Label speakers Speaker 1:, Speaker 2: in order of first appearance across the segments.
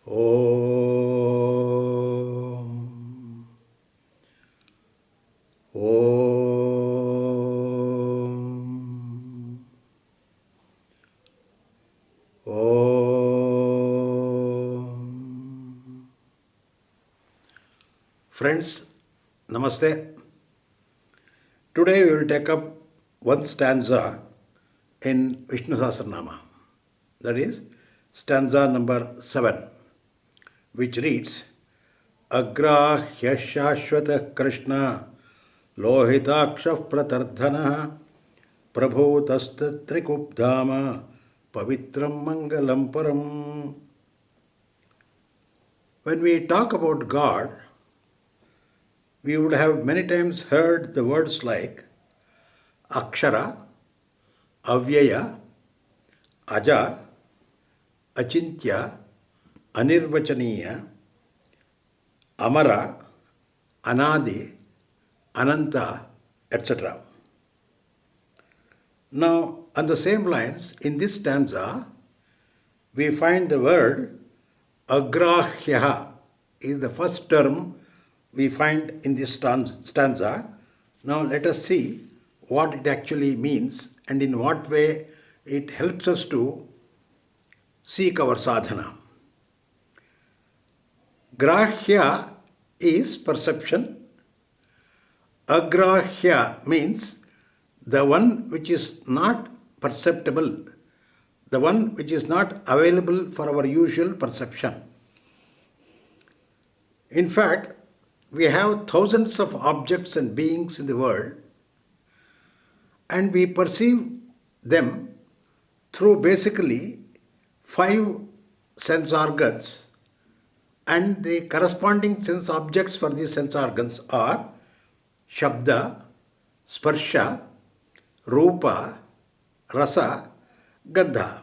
Speaker 1: Om. Om. Om. Friends, Namaste. Today we will take up one stanza in Vishnusahasranamam. That is stanza number 7, which reads, Agrahya Shashwata Krishna Lohitaksha Pratardhana Prabhutastat Pavitram Mangalam Param. When we talk about God, we would have many times heard the words like Akshara, Avyaya, Aja, Achintya, Anirvachaniya, Amara, Anadi, Ananta, etc. Now, on the same lines, in this stanza, we find the word Agrahya is the first term we find in this stanza. Now, let us see what it actually means and in what way it helps us to seek our sadhana. Grahya is perception. Agrahya means the one which is not perceptible, the one which is not available for our usual perception. In fact, we have thousands of objects and beings in the world, and we perceive them through basically 5 sense organs, and the corresponding sense objects for these sense organs are Shabda, Sparsha, Rupa, Rasa, Gandha.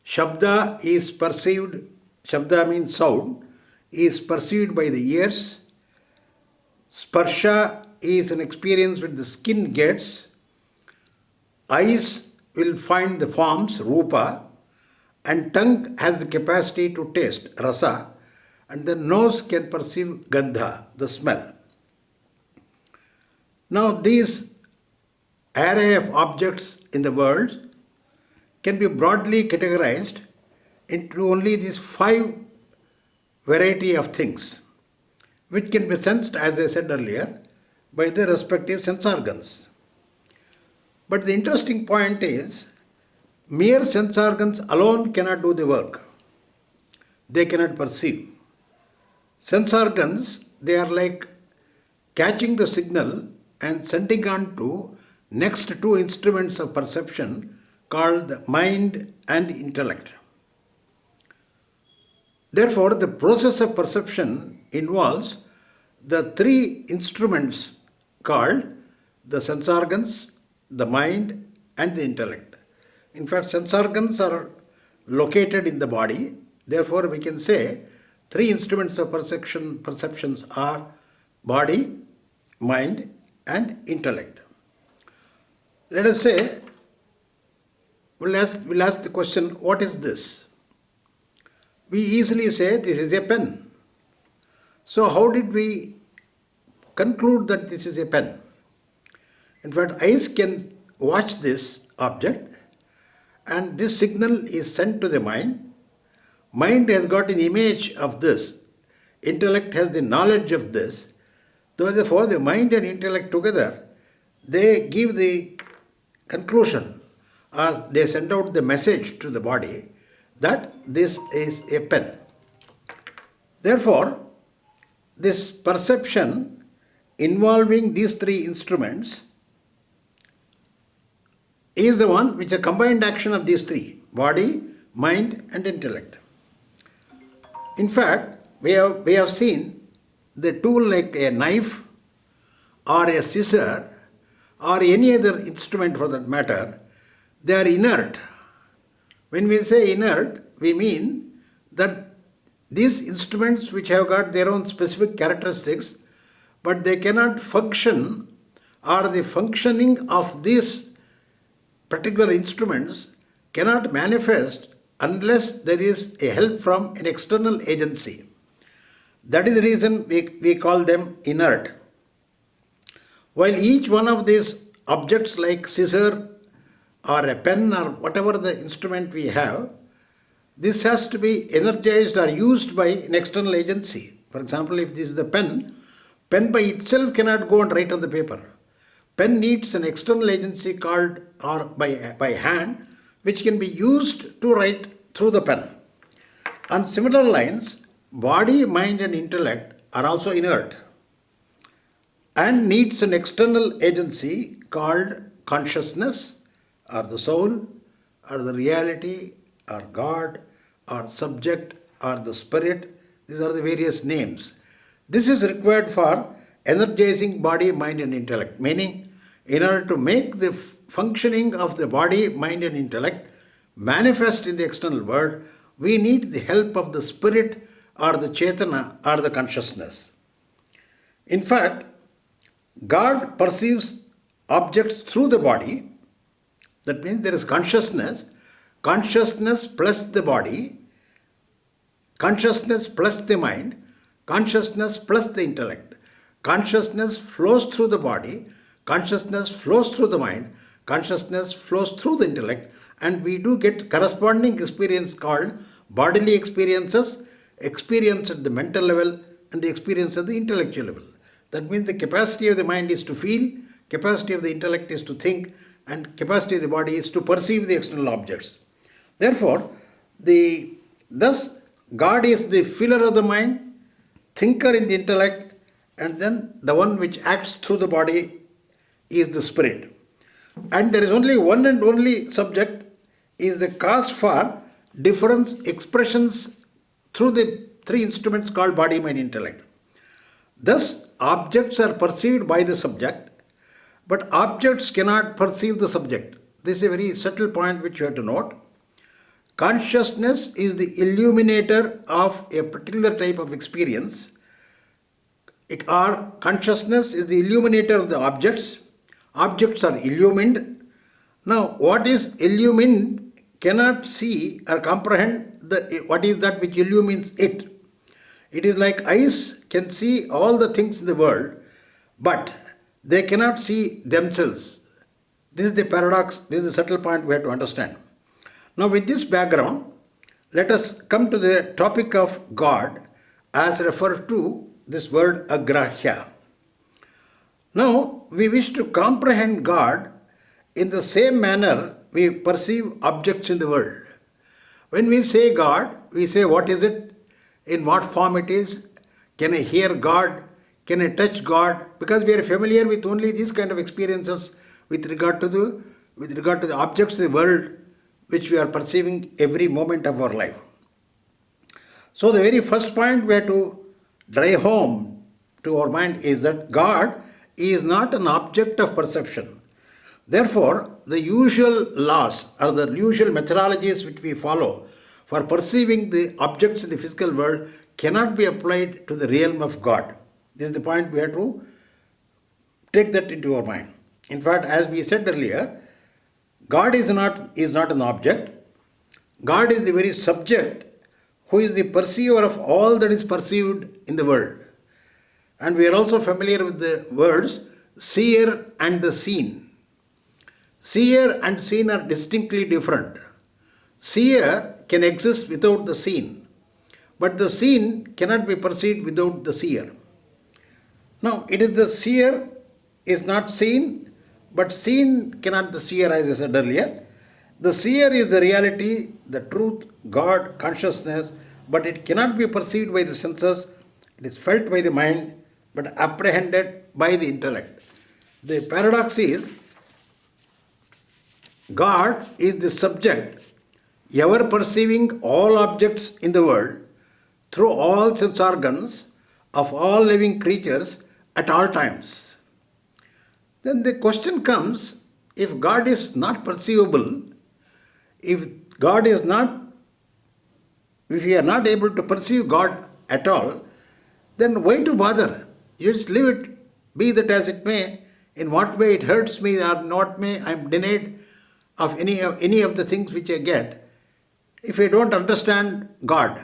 Speaker 1: Shabda is perceived, Shabda means sound, is perceived by the ears. Sparsha is an experience which the skin gets. Eyes will find the forms, Rupa, and tongue has the capacity to taste, Rasa, and the nose can perceive Gandha, the smell. Now, these array of objects in the world can be broadly categorized into only these 5 variety of things, which can be sensed, as I said earlier, by the respective sense organs. But the interesting point is, mere sense organs alone cannot do the work. They cannot perceive. Sense organs, they are like catching the signal and sending on to next 2 instruments of perception called the mind and intellect. Therefore, the process of perception involves the 3 instruments called the sense organs, the mind, and the intellect. In fact, sense organs are located in the body. Therefore, we can say 3 instruments of perceptions are body, mind, and intellect. Let us say, we'll ask the question, what is this? We easily say this is a pen. So how did we conclude that this is a pen? In fact, eyes can watch this object, and this signal is sent to the mind. Mind has got an image of this. Intellect has the knowledge of this. Therefore, the mind and intellect together, they give the conclusion, or they send out the message to the body that this is a pen. Therefore, this perception involving these 3 instruments is the one which is a combined action of these 3, body, mind, and intellect. In fact, we have seen the tool like a knife or a scissor or any other instrument for that matter, they are inert. When we say inert, we mean that these instruments which have got their own specific characteristics, but they cannot function, or the functioning of these particular instruments cannot manifest unless there is a help from an external agency. That is the reason we call them inert. While each one of these objects like scissor or a pen or whatever the instrument we have, this has to be energized or used by an external agency. For example, if this is the pen by itself cannot go and write on the paper. Pen needs an external agency called or by hand, which can be used to write through the pen. On similar lines, body, mind and intellect are also inert and needs an external agency called consciousness or the soul or the reality or God or subject or the spirit. These are the various names. This is required for energizing body, mind and intellect, meaning in order to make the functioning of the body, mind and intellect manifest in the external world, we need the help of the spirit or the chetana or the consciousness. In fact, God perceives objects through the body. That means there is consciousness plus the body, consciousness plus the mind, consciousness plus the intellect. Consciousness flows through the body, consciousness flows through the mind, consciousness flows through the intellect, and we do get corresponding experience called bodily experiences, experience at the mental level, and the experience at the intellectual level. That means the capacity of the mind is to feel, capacity of the intellect is to think, and capacity of the body is to perceive the external objects. Therefore, thus God is the filler of the mind, thinker in the intellect, and then the one which acts through the body is the spirit. And there is only one and only subject is the cause for difference expressions through the three instruments called body, mind, intellect. Thus, objects are perceived by the subject, but objects cannot perceive the subject. This is a very subtle point which you have to note. Consciousness is the illuminator of a particular type of experience, or consciousness is the illuminator of the objects. Objects are illumined. Now, what is illumined cannot see or comprehend what is that which illumines it. It is like eyes can see all the things in the world, but they cannot see themselves. This is the paradox, this is the subtle point we have to understand. Now, with this background, let us come to the topic of God as referred to this word agrahya. Now, we wish to comprehend God in the same manner we perceive objects in the world. When we say God, we say what is it, in what form it is, can I hear God, can I touch God, because we are familiar with only these kind of experiences with regard to the objects in the world which we are perceiving every moment of our life. So the very first point we have to drive home to our mind is that God is not an object of perception. Therefore, the usual laws or the usual methodologies which we follow for perceiving the objects in the physical world cannot be applied to the realm of God. This is the point we have to take that into our mind. In fact, as we said earlier, God is not an object. God is the very subject who is the perceiver of all that is perceived in the world. And we are also familiar with the words seer and the seen. Seer and seen are distinctly different. Seer can exist without the seen, but the seen cannot be perceived without the seer. Now, it is the seer is not seen, but seen cannot the seer, as I said earlier. The seer is the reality, the truth, God, consciousness, but it cannot be perceived by the senses, it is felt by the mind, but apprehended by the intellect. The paradox is, God is the subject, ever perceiving all objects in the world through all sense organs of all living creatures at all times. Then the question comes, if God is not perceivable, if we are not able to perceive God at all, then why to bother? You just leave it, be that as it may, in what way it hurts me or not may, I am denied of any of the things which I get. If we don't understand God,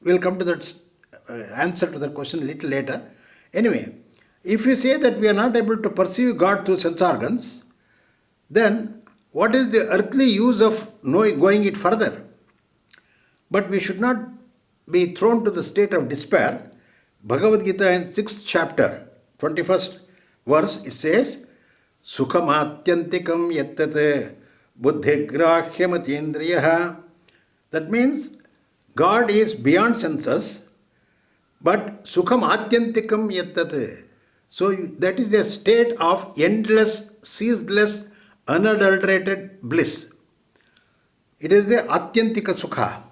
Speaker 1: we'll come to that answer to that question a little later. Anyway, if we say that we are not able to perceive God through sense organs, then what is the earthly use of knowing, going it further? But we should not be thrown to the state of despair. Bhagavad Gita in 6th chapter, 21st verse, it says, Sukhamatyantikam yattate buddhigrahyamatīndriyaha. That means God is beyond senses, but sukham atyantikam yattate. So that is a state of endless, ceaseless, unadulterated bliss. It is the atyantika sukha.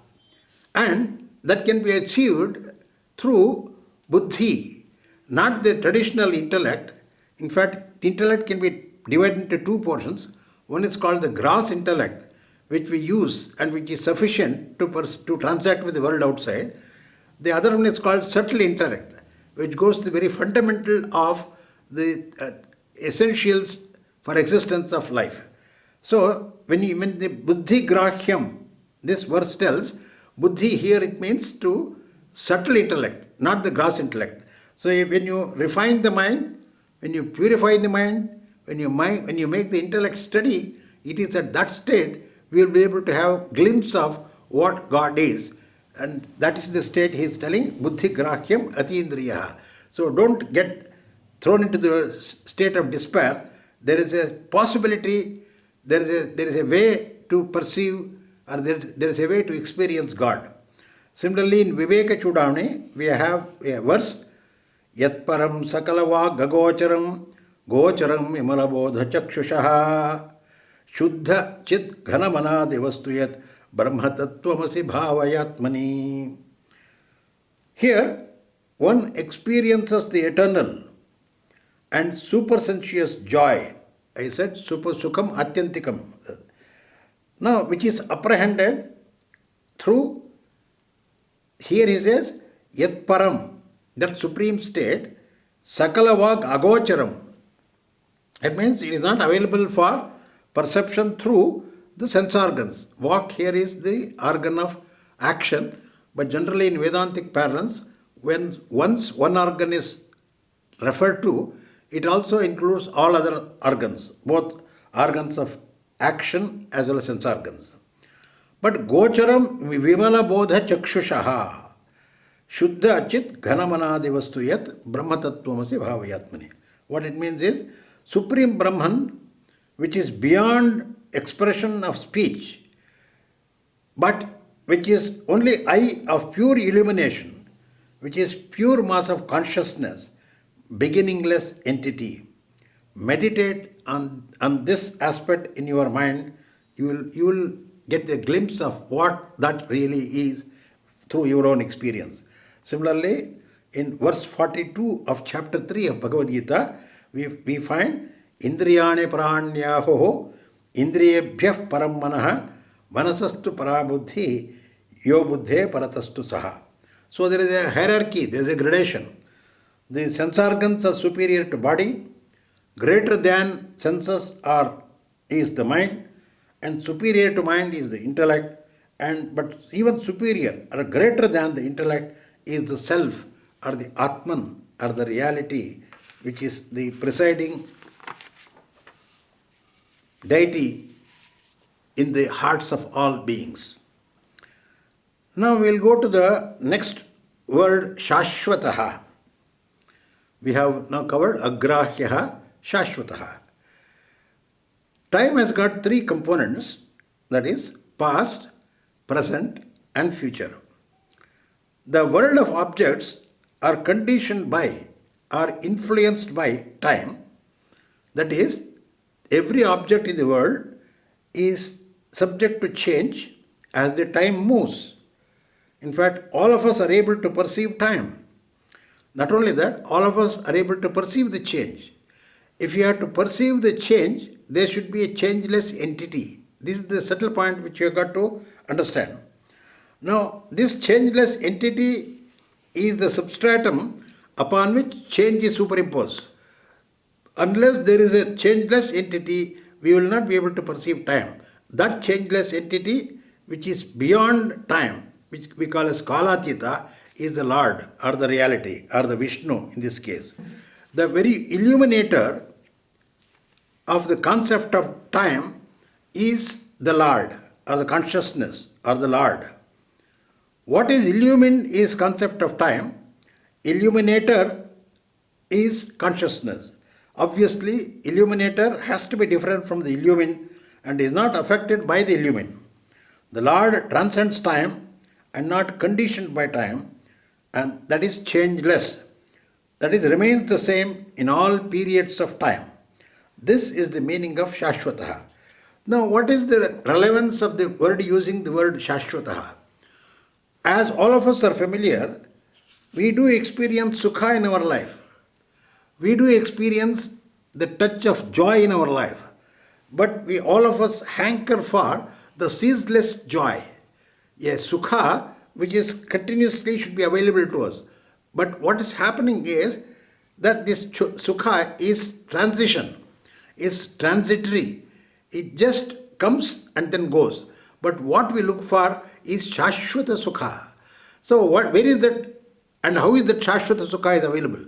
Speaker 1: And that can be achieved through buddhi, not the traditional intellect. In fact, intellect can be divided into two portions. One is called the gross intellect, which we use and which is sufficient to transact with the world outside. The other one is called subtle intellect, which goes to the very fundamental of the essentials for existence of life. So, when the buddhi grahyam, this verse tells, buddhi here it means to subtle intellect, not the gross intellect. So, when you refine the mind, when you purify the mind, when you make the intellect steady, it is at that state we will be able to have glimpse of what God is. And that is the state he is telling, buddhi grahyam atindriya. So don't get thrown into the state of despair. There is a possibility, there is a way to perceive, or there is a way to experience God. Similarly, in Viveka Chudavani, we have a verse, Yat param sakalava gagocharam gocharam imalabodha chakshushaha shuddha chit ghanamana devastuyat brahma tattvamasi bhavayatmani. Here, one experiences the eternal and supersensuous joy. I said super sukham atyantikam. Now, which is apprehended through, here he says, yat param, that supreme state, sakala vag agocharam. It means it is not available for perception through the sense organs. Vak here is the organ of action, but generally in Vedantic parlance, when once one organ is referred to, it also includes all other organs, both organs of action as well as sense organs. But gocharam vimala bodha chakshushaha shuddha achit ghanamanadi vastuyat brahmatatvamasi bhavayatmani. What it means is, Supreme Brahman, which is beyond expression of speech, but which is only eye of pure illumination, which is pure mass of consciousness, beginningless entity. Meditate on this aspect in your mind. You will get a glimpse of what that really is through your own experience. Similarly, in verse 42 of chapter 3 of Bhagavad Gita, we find Indriyane Pranyaho Indriyebhyah Param Manaha Manasastu Parabuddhi Yo Buddhe Paratastu Saha. So there is a hierarchy, there is a gradation. The sense organs are superior to body, greater than senses is the mind, and superior to mind is the intellect, but even superior or greater than the intellect is the self or the Atman or the reality, which is the presiding deity in the hearts of all beings. Now we will go to the next word, Shashvataha. We have now covered Agrahyaha, Shashvataha. Time has got three components, that is, past, present, and future. The world of objects are conditioned by, are influenced by time. That is, every object in the world is subject to change as the time moves. In fact, all of us are able to perceive time. Not only that, all of us are able to perceive the change. If you have to perceive the change, there should be a changeless entity. This is the subtle point which you have got to understand. Now, this changeless entity is the substratum upon which change is superimposed. Unless there is a changeless entity, we will not be able to perceive time. That changeless entity which is beyond time, which we call as Kalatita, is the Lord or the reality or the Vishnu in this case. The very illuminator of the concept of time is the Lord or the consciousness or the Lord. What is illumined is concept of time. Illuminator is consciousness. Obviously, illuminator has to be different from the illumine and is not affected by the illumine. The Lord transcends time and not conditioned by time, and that is changeless. That is, remains the same in all periods of time. This is the meaning of Shashwataha. Now, what is the relevance of the word using the word Shashwataha? As all of us are familiar, we do experience Sukha in our life. We do experience the touch of joy in our life. But we all of us hanker for the ceaseless joy. A Sukha which is continuously should be available to us. But what is happening is that this Sukha is transition, is transitory. It just comes and then goes. But what we look for is Shashwata Sukha. So where is that and how is that Shashwata Sukha is available?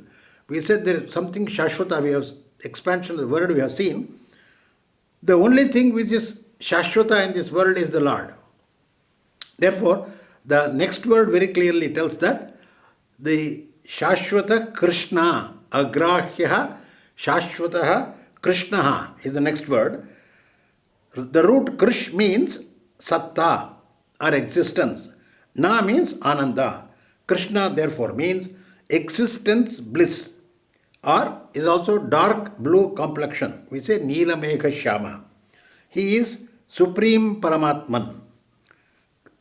Speaker 1: We said there is something Shashwata, we have expansion of the word we have seen. The only thing which is Shashwata in this world is the Lord. Therefore, the next word very clearly tells that the Shashwata Krishna, Agrahya Shashwataha Krishna is the next word. The root Krish means Satta or existence. Na means Ananda. Krishna therefore means existence bliss, or is also dark blue complexion. We say Neela Megha Shyama. He is Supreme Paramatman.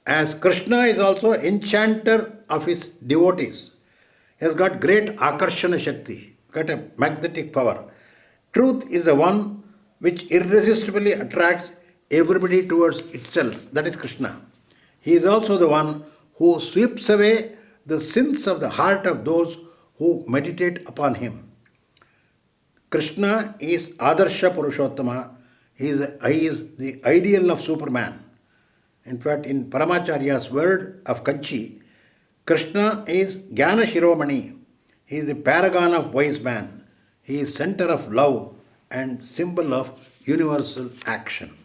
Speaker 1: As Krishna is also enchanter of his devotees. He has got great Akarshana Shakti, got a magnetic power. Truth is the one which irresistibly attracts everybody towards itself. That is Krishna. He is also the one who sweeps away the sins of the heart of those who meditate upon him. Krishna is Adarsha Purushottama. He is the ideal of Superman. In fact, in Paramacharya's word of Kanchi, Krishna is Jnana Shiromani. He is the paragon of wise man. He is center of love and symbol of universal action.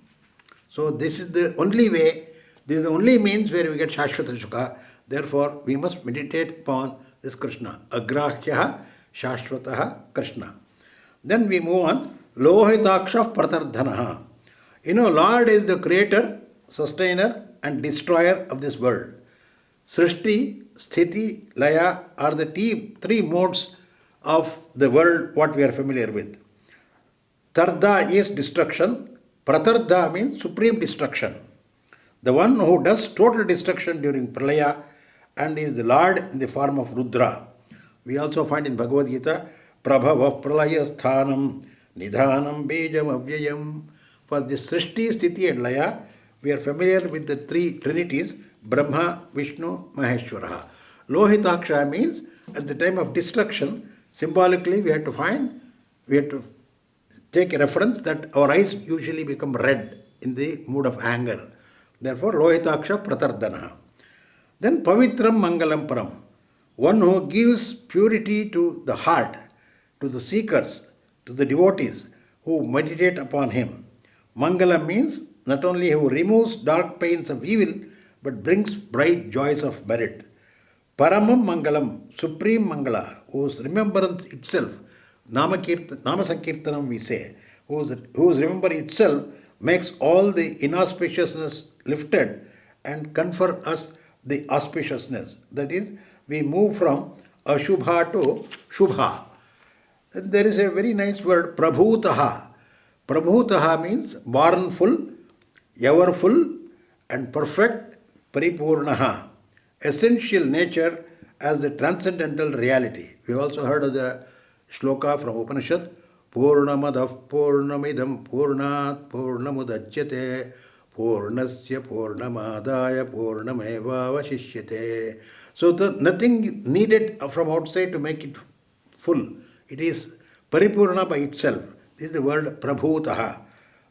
Speaker 1: So this is the only way, this is the only means where we get Shashwata Sukha. Therefore, we must meditate upon this Krishna. Agrahya Shashwataha Krishna. Then we move on. Lohitaksha Pratardhanaha. Lord is the creator, sustainer and destroyer of this world. Srishti, Sthiti, Laya are the three modes of the world what we are familiar with. Tardha is destruction. Pratardha means supreme destruction. The one who does total destruction during Pralaya and is the Lord in the form of Rudra. We also find in Bhagavad Gita, Prabhava Pralaya Sthanam Nidhanam Bejam Avyayam. For this Srishti, Sthiti and Laya, we are familiar with the three trinities, Brahma, Vishnu, Maheshwaraha. Lohitaksha means at the time of destruction, symbolically we have to take a reference that our eyes usually become red in the mood of anger. Therefore, Lohitaksha Pratardhanaha. Then Pavitram Mangalam Param, one who gives purity to the heart, to the seekers, to the devotees who meditate upon him. Mangalam means not only who removes dark pains of evil, but brings bright joys of merit. Paramam Mangalam, Supreme Mangala, whose remembrance itself, Nama Sankirtanam we say, whose remember itself makes all the inauspiciousness lifted and confer us the auspiciousness. That is, we move from Ashubha to Shubha. There is a very nice word, Prabhutaha. Prabhutaha means born full, ever full and perfect, Paripurnaha. Essential nature as the transcendental reality. We also heard of the shloka from Upanishad, Purnamadav Purnamidam Purnat Purnamudachyate Purnasya Purnamadaya Purnameva Vashishyate. So nothing needed from outside to make it full. It is Paripurna by itself. This is the word Prabhutaha.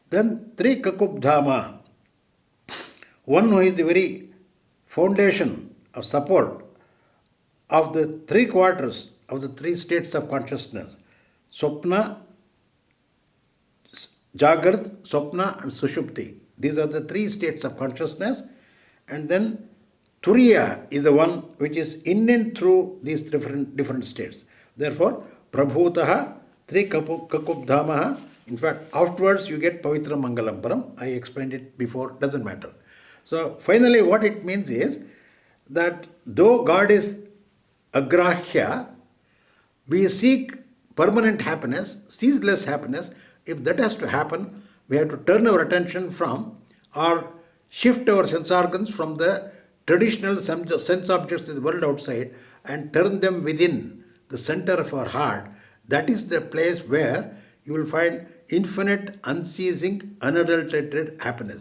Speaker 1: Then Trikakubdhama, one who is the very foundation of support of the three quarters of the three states of consciousness, Swapna, Jagrata, Swapna and Sushupti. These are the three states of consciousness. And then Turiya is the one which is in and through these different states. Therefore, Prabhutaha, Tri Kakubdhamaha. In fact, afterwards you get Pavitra Mangalam Param. I explained it before, doesn't matter. So finally what it means is that though God is Agrahya, we seek permanent happiness, ceaseless happiness. If that has to happen, we have to turn our attention from or shift our sense organs from the traditional sense objects in the world outside and turn them within the center of our heart. That is the place where you will find infinite, unceasing, unadulterated happiness.